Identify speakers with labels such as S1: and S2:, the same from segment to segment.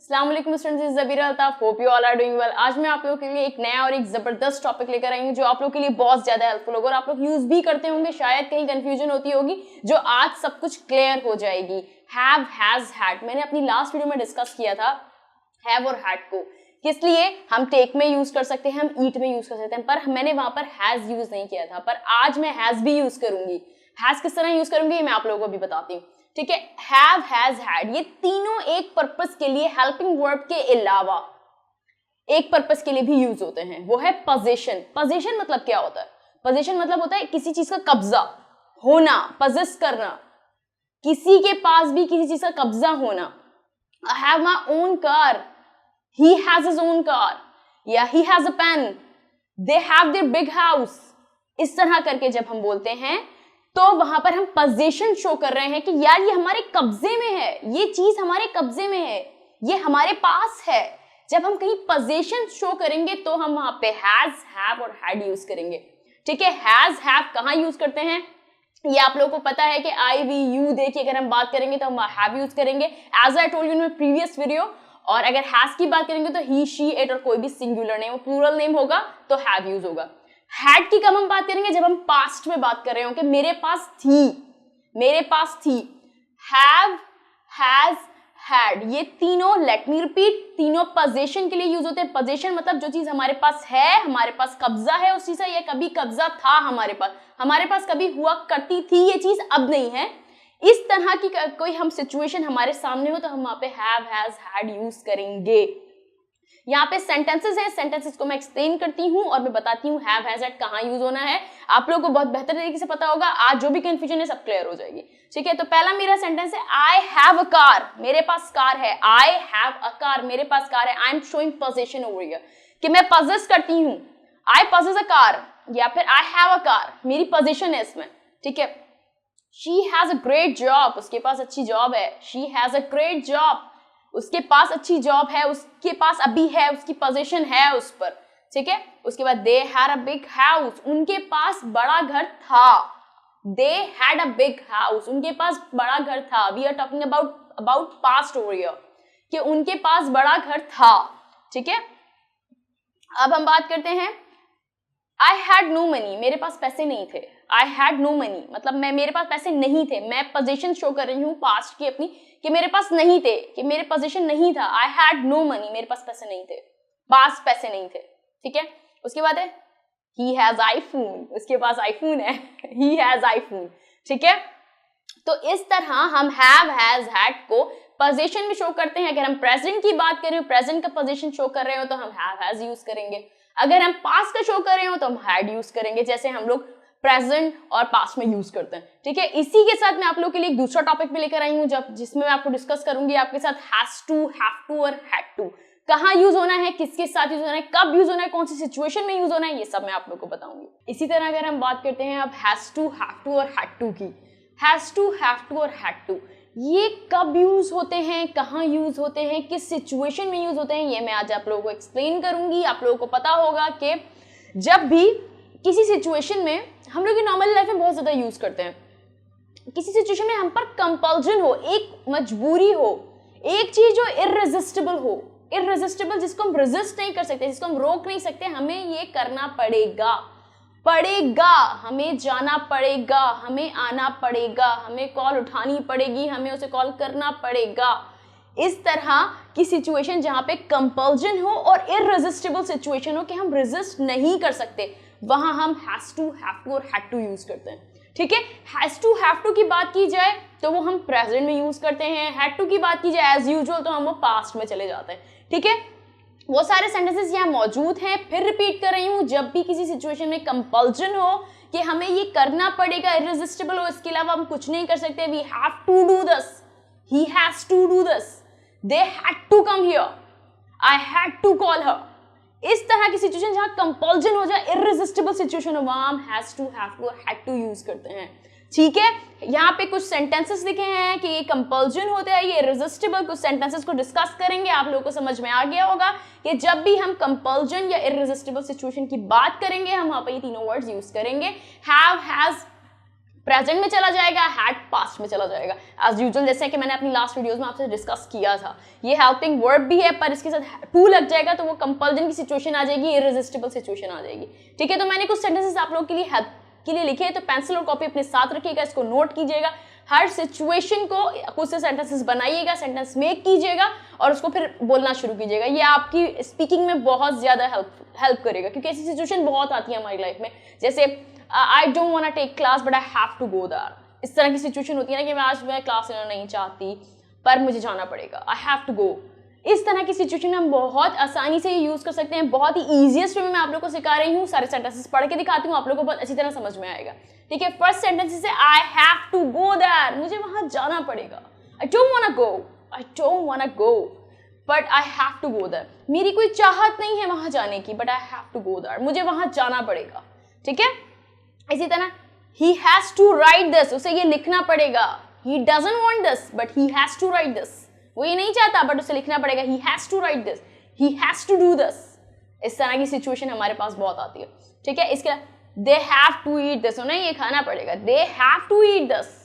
S1: अस्सलाम वालेकुम students, this is Zabeera Altaf. Hope you all are doing well. आज मैं आप लोगों के लिए एक नया और एक जबरदस्त टॉपिक लेकर आई हूँ जो आप लोगों के लिए बहुत ज्यादा हेल्पफुल होगा और आप लोग यूज भी करते होंगे। शायद कहीं कंफ्यूजन होती होगी जो आज सब कुछ क्लियर हो जाएगी। हैव, हैज, हैड मैंने अपनी लास्ट वीडियो में डिस्कस किया था हैव और हैड को, किस लिए हम टेक में यूज कर सकते हैं, हम ईट में यूज कर सकते हैं, पर मैंने वहां पर हैज यूज नहीं किया था। पर आज मैं हैज भी यूज करूंगी। हैज किस तरह यूज करूंगी मैं आप लोगों को भी बताती हूँ, ठीक है। हैव, हैज, हैड ये तीनों एक पर्पस के लिए, हेल्पिंग वर्ब के अलावा एक पर्पस के लिए भी यूज होते हैं, वो है पोजीशन। पोजीशन मतलब क्या होता है? पोजीशन मतलब होता है किसी चीज का कब्जा होना, पजेस करना, किसी के पास भी किसी चीज का कब्जा होना। I have my own car, he has his own car, yeah he has a pen, they have their big house। इस तरह करके जब हम बोलते हैं तो वहां पर हम पोजीशन शो कर रहे हैं कि यार ये हमारे कब्जे में है, ये चीज हमारे कब्जे में है, ये हमारे पास है। जब हम कहीं पोजीशन शो करेंगे तो हम वहां पे हैज, हैव और हैड यूज करेंगे, ठीक है। हैज, हैव कहाँ यूज करते हैं ये आप लोगों को पता है कि आई, वी, यू, दे की अगर हम बात करेंगे तो हम हैव यूज करेंगे, as I told you in previous video. और अगर हैज की बात करेंगे तो ही, शी, इट और कोई भी सिंगुलर नेम, प्लूरल नेम होगा तो हैव यूज होगा। हैड की कब हम बात करेंगे? जब हम पास्ट में बात कर रहे हो कि मेरे पास थी, मेरे पास थी। हैव, हैज, हैड ये तीनों, लेट मी रिपीट, तीनों पोजीशन के लिए यूज होते हैं। पोजीशन मतलब जो चीज हमारे पास है, हमारे पास कब्जा है उस चीज का, या कभी कब्जा था हमारे पास कभी हुआ करती थी ये चीज, अब नहीं है। इस तरह की कोई हम सिचुएशन हमारे सामने हो तो हम वहां पे हैव, हैज, हैड यूज करेंगे। यहाँ पे सेंटेंसेस हैं, सेंटेंसेस को मैं एक्सप्लेन करती हूँ और मैं बताती हूँ हैव, हैज, हैड कहाँ यूज होना है। आप लोगों को बहुत बेहतर तरीके से पता होगा, आज जो भी कंफ्यूजन है सब क्लियर हो जाएगी, ठीक है। तो पहला मेरा सेंटेंस है आई हैव अ कार, मेरे पास कार है। आई हैव अ कार, मेरे पास कार है। I am showing position over here कि मैं पजेस करती हूँ। आई पजेस अ कार या फिर आई हैव अ कार, मेरी पोजीशन है इसमें, ठीक है। She has a great job, उसके पास अच्छी जॉब है। She has a great job, उसके पास अच्छी जॉब है, उसके पास अभी है, उसकी पोजीशन है उस पर, ठीक है। उसके बाद they had a big house, उनके पास बड़ा घर था। They had a big house, उनके पास बड़ा घर था। We are talking about past over here कि उनके पास बड़ा घर था, ठीक है। अब हम बात करते हैं आई हैड नो मनी, मेरे पास पैसे नहीं थे। आई हैड नो मनी मतलब मेरे पास पैसे नहीं थे। मैं पोजीशन शो कर रही हूँ पास्ट की अपनी कि मेरे पास नहीं थे, कि मेरे पोजीशन नहीं था। आई हैड नो मनी, मेरे पास पैसे नहीं थे, पास पैसे नहीं थे, ठीक है। उसके बाद है ही हैज आईफोन, उसके पास आईफोन है। ही हैज आईफोन, ठीक है। तो इस तरह हम हैव, हैज, हैड को पोजीशन में शो करते हैं। अगर हम प्रेजेंट की बात करें, प्रेजेंट का पोजीशन शो कर रहे हो तो हम हैव, हैज यूज करेंगे। अगर हम पास्ट का शो कर रहे हो तो हम हैड यूज करेंगे, जैसे हम लोग प्रेजेंट और पास्ट में यूज करते हैं, ठीक है। इसी के साथ मैं आप लोगों के लिए एक दूसरा टॉपिक भी लेकर आई हूँ जिसमें मैं आपको डिस्कस करूंगी आपके साथ हैज टू, हैव टू और हैड टू कहाँ यूज होना है, किसके साथ यूज होना है, कब यूज होना है, कौन सी सिचुएशन में यूज होना है, ये सब मैं आप लोगों को बताऊंगी। इसी तरह अगर हम बात करते हैं अब हैज टू, हैव टू और हैड टू की, हैज टू, हैव टू और हैड टू ये कब यूज होते हैं, कहाँ यूज होते हैं, किस सिचुएशन में यूज होते हैं, ये मैं आज आप लोगों को एक्सप्लेन करूंगी। आप लोगों को पता होगा कि जब भी किसी सिचुएशन में, हम लोग नॉर्मल लाइफ में बहुत ज्यादा यूज करते हैं, किसी सिचुएशन में हम पर कंपल्जन हो, एक मजबूरी हो, एक चीज जो इररेजिस्टिबल हो, इररेजिस्टिबल जिसको हम रेजिस्ट नहीं कर सकते, जिसको हम रोक नहीं सकते, हमें ये करना पड़ेगा, हमें जाना पड़ेगा, हमें आना पड़ेगा, हमें कॉल उठानी पड़ेगी, हमें उसे कॉल करना पड़ेगा। इस तरह की सिचुएशन जहां पे कंपल्जन हो और इररेजिस्टिबल सिचुएशन हो कि हम रेजिस्ट नहीं कर सकते, वहां हम हैज टू, हैव टू और हैड टू यूज करते हैं, ठीक है। हैज टू, हैव टू की बात की जाए तो वो हम प्रेजेंट में यूज करते हैं। हैड टू की बात की जाए एज यूजुअल तो हम वो पास्ट में चले जाते हैं, ठीक है। वो सारे सेंटेंसेस यहाँ मौजूद हैं। फिर रिपीट कर रही हूँ, जब भी किसी सिचुएशन में कंपल्जन हो कि हमें ये करना पड़ेगा, इररेजिस्टिबल हो, इसके अलावा हम कुछ नहीं कर सकते, we have to do this, he has to do this, they had to come here, I had to call her. इस तरह की सिचुएशन जहां कंपल्जन हो जाए, इररेजिस्टिबल सिचुएशन हो, वहां हम has to, have to, had to use करते हैं, ठीक है। यहाँ पे कुछ सेंटेंसेस लिखे हैं कि ये कंपल्जन होता है, ये इररेजिस्टिबल। कुछ सेंटेंसेस को डिस्कस करेंगे, आप लोगों को समझ में आ गया होगा कि जब भी हम कंपल्जन या इररेजिस्टिबल सिचुएशन की बात करेंगे हम वहां पे ये तीनों वर्ड्स यूज करेंगे, हैव, हैज, प्रेजेंट में चला जाएगा, हैड पास्ट में चला जाएगा। एज यूजुअल, जैसे कि मैंने अपनी लास्ट वीडियोस में आपसे डिस्कस किया था, ये हेल्पिंग वर्ब भी है पर इसके साथ टू लग जाएगा तो वो कंपल्जन की सिचुएशन आ जाएगी, इररेजिस्टिबल सिचुएशन आ जाएगी। ठीक है, तो मैंने कुछ सेंटेंसेस आप लोगों के लिए हेल्प के लिए लिखे हैं, तो पेंसिल और कॉपी अपने साथ रखिएगा, इसको नोट कीजिएगा, हर सिचुएशन को खुद से सेंटेंसेस बनाइएगा, सेंटेंस मेक कीजिएगा और उसको फिर बोलना शुरू कीजिएगा। ये आपकी स्पीकिंग में बहुत ज्यादा हेल्प करेगा, क्योंकि ऐसी सिचुएशन बहुत आती है हमारी लाइफ में, जैसे I don't want to take class but I have to go there. इस तरह की सिचुएशन होती है ना कि मैं आज क्लास लेना नहीं चाहती पर मुझे जाना पड़ेगा, आई हैव टू गो। इस तरह की सिचुएशन में हम बहुत आसानी से यूज कर सकते हैं, बहुत ही ईजीएस्ट वे में मैं आप लोगों को सिखा रही हूँ, सारे सेंटेंसेस पढ़ के दिखाती हूँ, आप लोगों को बहुत अच्छी तरह समझ में आएगा। ठीक है, फर्स्ट सेंटेंस से I have to go there, मुझे वहां जाना पड़ेगा। I don't want to go, I don't want to go but I have to go there. मेरी कोई चाहत नहीं है वहां जाने की but I have to go there, मुझे वहां जाना पड़ेगा। ठीक है, इसी तरह he has to write this, उसे ये लिखना पड़ेगा। he doesn't want this but he has to write this, वो ये नहीं चाहता बट उसे लिखना पड़ेगा। he has to write this, he has to do this। इस तरह की सिचुएशन हमारे पास बहुत आती है। ठीक है, इसके they have to eat this, उन्हें ये खाना पड़ेगा, they have to eat this,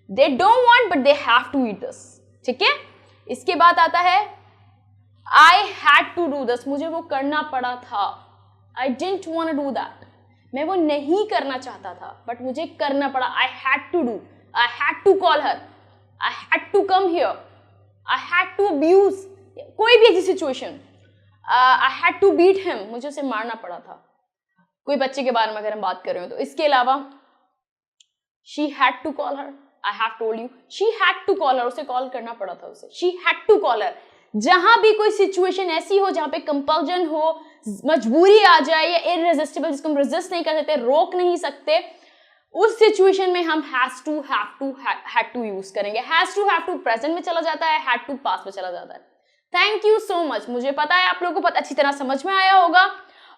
S1: they don't want but they have to eat this। ठीक है, इसके बाद आता है I had to do this, मुझे वो करना पड़ा था। I didn't want to do that, मैं वो नहीं करना चाहता था बट मुझे करना पड़ा। I had to do, I had to call her, I had to come here, I had to abuse, कोई भी ऐसी situation, I had to beat him, मुझे उसे मारना पड़ा था। कोई बच्चे के बारे में अगर हम बात कर रहे हो तो इसके अलावा she had to call her, I have told you, she had to call her, उसे कॉल करना पड़ा था उसे, she had to call her। जहां भी कोई सिचुएशन ऐसी हो जहां पे कंपल्जन हो, मजबूरी आ जाए या इररेजिस्टिबल, जिसको हम रेजिस्ट नहीं कर सकते, रोक नहीं सकते, उस सिचुएशन में हम has to, have to, had to use करेंगे। Has to, have to present में चला जाता है, हैड टू पास्ट में चला जाता है। थैंक यू सो मच, मुझे पता है आप लोगों को बहुत अच्छी तरह समझ में आया होगा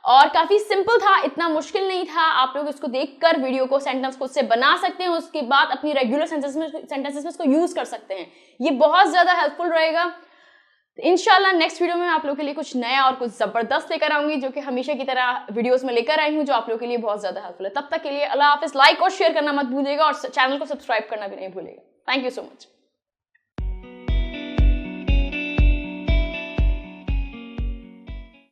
S1: और काफी सिंपल था, इतना मुश्किल नहीं था। आप लोग इसको देखकर वीडियो को, सेंटेंस खुद से बना सकते हैं, उसके बाद अपनी रेगुलर सेंटेंसेस में इसको यूज कर सकते हैं। ये बहुत ज्यादा हेल्पफुल रहेगा। इंशाल्लाह नेक्स्ट वीडियो में आप लोगों के लिए कुछ नया और कुछ जबरदस्त लेकर आऊंगी, जो कि हमेशा की तरह वीडियोस में लेकर आई हूं, जो आप लोगों के लिए बहुत ज्यादा हेल्पफुल है। तब तक के लिए अल्लाह हाफिज। लाइक और शेयर करना मत भूलिएगा और चैनल को सब्सक्राइब करना भी नहीं भूलिएगा। Thank you so much.